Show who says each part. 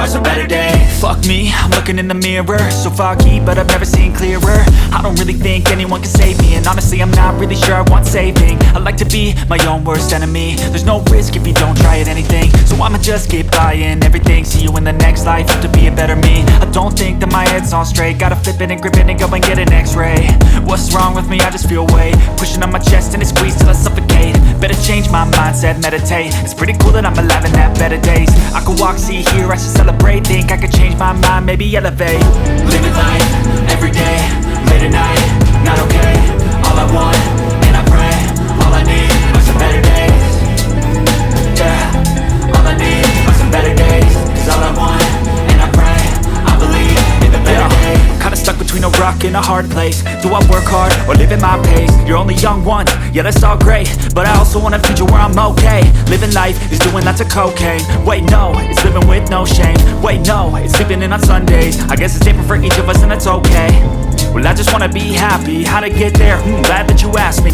Speaker 1: are some better days. Fuck me, I'm looking in the mirror, so foggy, but I've never seen clearer. I don't really think anyone can save me, and honestly I'm not really sure I want saving. I like to be my own worst enemy. There's no risk if you don't try at anything, so I'ma just keep buying everything. See you in the next life, have to be a better me. I don't think that my head's on straight, gotta flip it and grip it and go and get an x-ray. What's wrong with me? I just feel weight pushing on my chest and it squeezes till I suffocate. Better change my mindset, meditate. It's pretty cool that I'm alive and have better days. I could walk, see, hear, I should celebrate. Think I could change my mind, maybe elevate. Living life, everyday, late at night, not okay. All I want, and I pray, all I need are some better days. Yeah, all I need are some better days. Cause all I want, and I pray, I believe in the better days. Kinda stuck between a rock and a hard place. Do I work hard or live at my pace? You're only young once, yeah that's all great, but I also want a future where I'm okay. Living life is doing lots of cocaine. Wait no, it's living with no shame. Wait no, it's sleeping in on Sundays. I guess it's different for each of us and that's okay. Well I just wanna be happy, how to get there? Glad that you asked me.